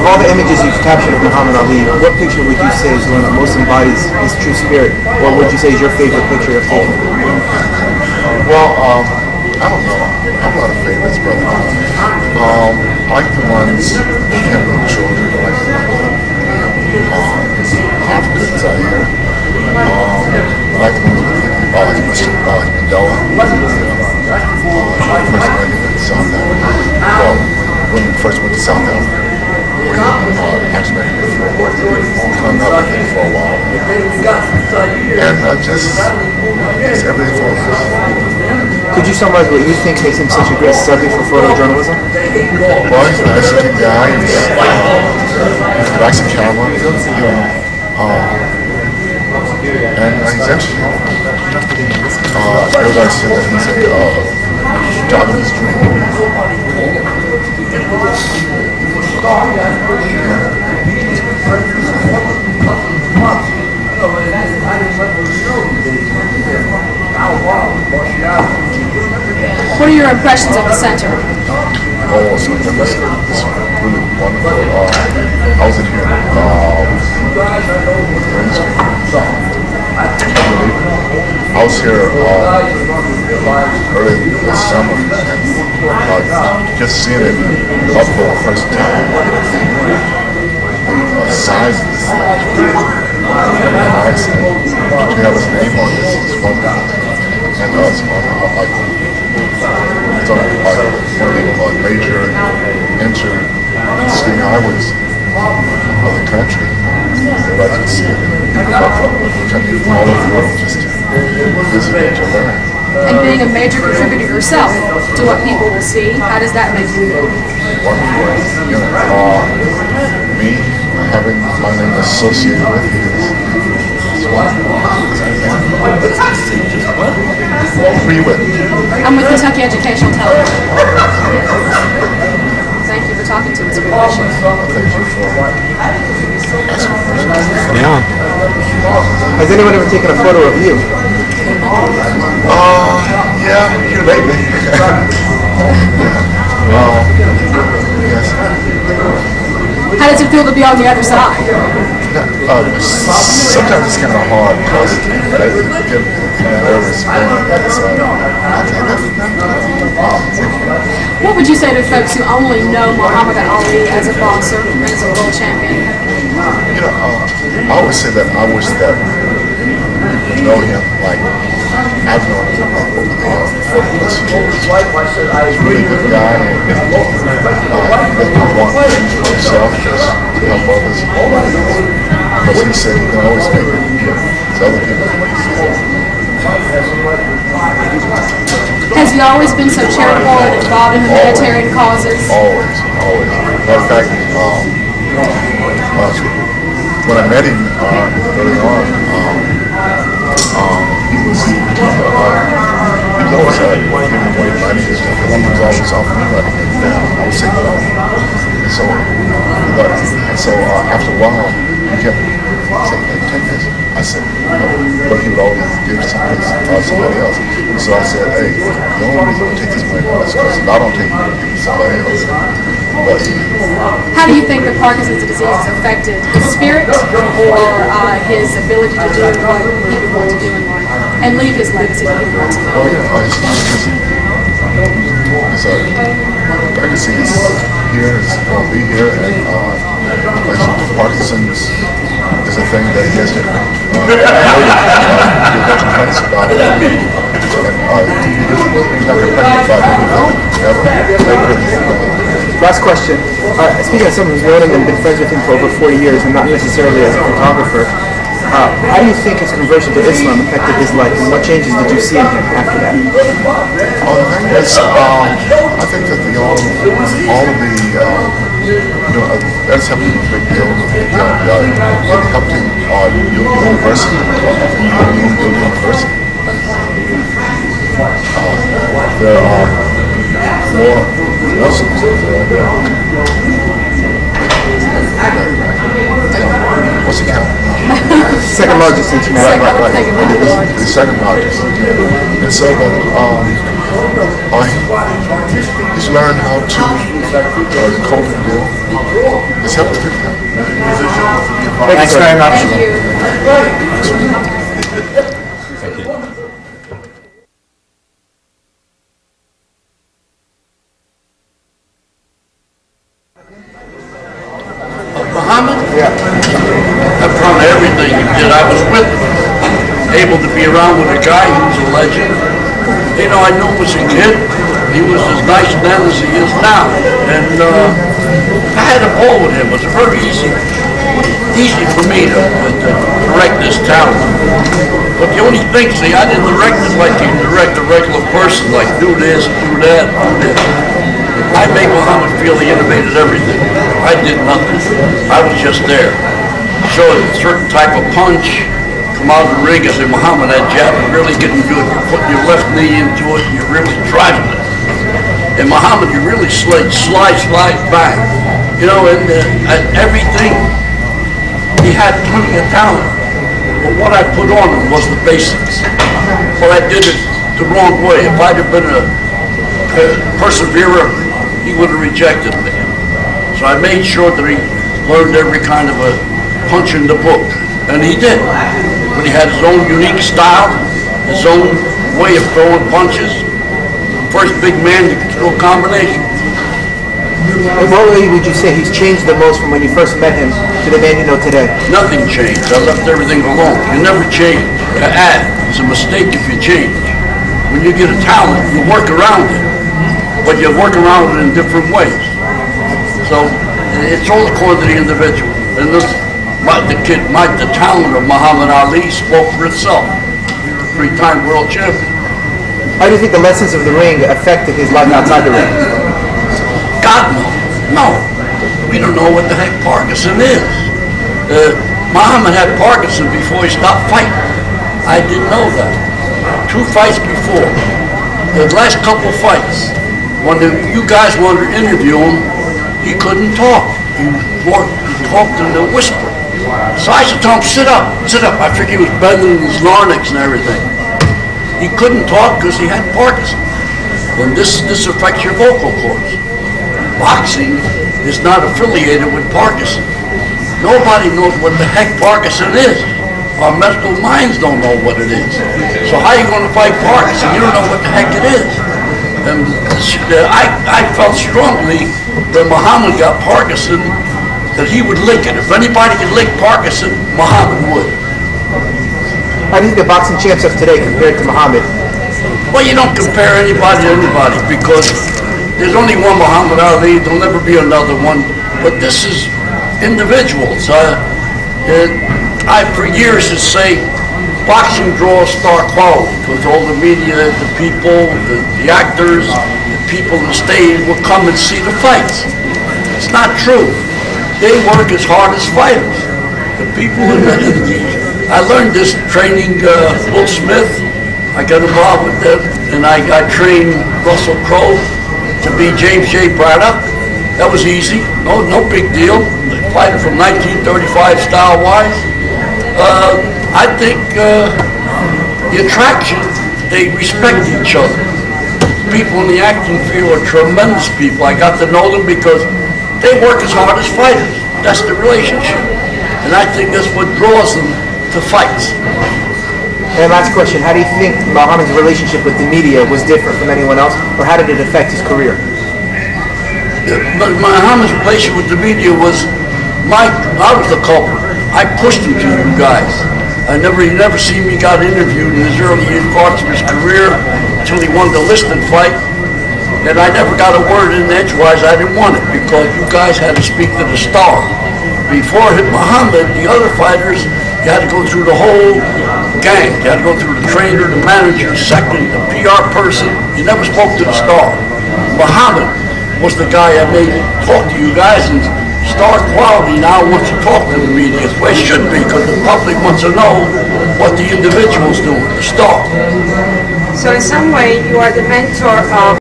Of all the images you've captured of Muhammad Ali, what picture would you say is the one that most embodies his true spirit? Or would you say is your favorite picture of taken? Well, I don't know. I have a lot of favorites, but I like the ones with him and children, like Africa, Zaire. I like the ones with Mandela. First went to South Africa. Well, when we first went to South Africa, we actually met him before, hung out with him for a while. And just everything for us. Could you summarize what you think makes him such a great subject for photojournalism? Well, he's a nice-looking guy. He likes a camera, and he's interesting. Everybody said that he's a dog of his dream. What are your impressions of the center? Oh, so it's really wonderful. I was in here Wednesday. I was here early this summer and just seeing it up for the first time. The size of this thing, nice, and to have his name on this is wonderful. And it's one of the major interesting highways of the country. Everybody can see it. People come from all over the world just to visit and to learn. And being a major contributor yourself to what people will see, how does that make you feel? Wonderful. Me having my name associated with it is wonderful. Who are you with? I'm with Kentucky Educational Television. Thank you for talking to us. We appreciate it. Thank you for asking questions. Yeah. Has anyone ever taken a photo of you? Yeah, here lately. Yes. How does it feel to be on the other side? Sometimes it's kind of hard because I get nervous. What would you say to folks who only know Muhammad Ali as a boxer and as a world champion? I always say that I wish that people know him like I've known him over the 40 plus years. He's a really good guy, and he doesn't want things for himself, just to help others. Because he said he can always make it to other people. Has he always been so charitable and involved in humanitarian causes? Always. Matter of fact, when I met him early on, he was always giving away money and stuff. He was always offering me money, and I would say no. And so after a while, he kept saying, "Hey, take this." I said, "No," but he would always give somebody else. So I said, "Hey, the only reason I take this money is because if I don't take it, you give it to somebody else." But how do you think the Parkinson's disease has affected his spirit or his ability to do what he would want to do in life and leave his legacy that he wants to leave? His legacy is here, it's going to be here, and Parkinson's is a thing that he has to complaints about it. And he's not complaining about anything ever. Last question. Speaking of someone who's known him and been friends with him for over 40 years and not necessarily as a photographer, how do you think his conversion to Islam affected his life, and what changes did you see in him after that? The thing is, I think that all of the that's helped him a big deal. It helped him university. There are more Muslims in the world. What's the count? Second largest international. Right. The second largest. And so, he's learned how to cope and deal. It's helped him. Thanks very much. Thank you. Thank you. Muhammad? Yeah. I'm proud of everything he did. I was with him, able to be around with a guy who's a legend. You know, I knew him as a kid. He was as nice then as he is now. And I had a ball with him. It was very easy for me to direct this talent. But the only thing, see, I didn't direct it like you direct a regular person, like do this, do that, do this. I made Muhammad feel he innovated everything. I did nothing. I was just there. Showed a certain type of punch, come out of the ring. I said, Muhammad, that jab is really getting good. You're putting your left knee into it, and you're really driving it. And Muhammad, you really slide back. You know, and everything, he had plenty of talent. But what I put on him was the basics. Well, I did it the wrong way. If I'd have been a perseverer, he would have rejected me. So I made sure that he learned every kind of a punch in the book. And he did. But he had his own unique style, his own way of throwing punches. First big man to throw a combination. In what way would you say he's changed the most from when you first met him to the man you know today? Nothing changed. I left everything alone. You never change. You add. It's a mistake if you change. When you get a talent, you work around it. But you work around it in different ways. So it's all according to the individual. And this, the talent of Muhammad Ali spoke for itself. Three-time world champion. How do you think the lessons of the ring affected his life outside the ring? God knows. No. We don't know what the heck Parkinson is. Muhammad had Parkinson before he stopped fighting. I didn't know that. 2 fights before. The last couple fights, when you guys wanted to interview him, he couldn't talk. He talked in a whisper. So I said to him, sit up, sit up. I figured he was bending his larynx and everything. He couldn't talk because he had Parkinson. And this affects your vocal cords. Boxing is not affiliated with Parkinson. Nobody knows what the heck Parkinson is. Our medical minds don't know what it is. So how are you going to fight Parkinson? You don't know what the heck it is. And I felt strongly that Muhammad got Parkinson, that he would lick it. If anybody could lick Parkinson, Muhammad would. How do you think the boxing champs of today compared to Muhammad? Well, you don't compare anybody to anybody because there's only one Muhammad Ali. There'll never be another one. But this is individuals. I for years would say boxing draws star quality because all the media, the people, the actors, the people on the stage will come and see the fights. It's not true. They work as hard as fighters. The people I learned this training Will Smith. I got involved with them, and I trained Russell Crowe to be James J. Braddock. That was easy. No big deal. The fighter from 1935 style-wise. I think the attraction, they respect each other. People in the acting field are tremendous people. I got to know them because they work as hard as fighters. That's the relationship. And I think that's what draws them to fights. And last question, how do you think Muhammad's relationship with the media was different from anyone else, or how did it affect his career? But Muhammad's relationship with the media was, I was the culprit. I pushed him to you guys. You never seen me got interviewed in his early parts of his career until he won the Liston fight. And I never got a word in edgewise. I didn't want it because you guys had to speak to the star. Before Muhammad, the other fighters, you had to go through the whole gang. You had to go through the trainer, the manager, second, the PR person. You never spoke to the star. Muhammad was the guy I made talk to you guys, and star quality now wants to talk to the media. It's the way it should be, because the public wants to know what the individual's doing, the star. So in some way, you are the mentor of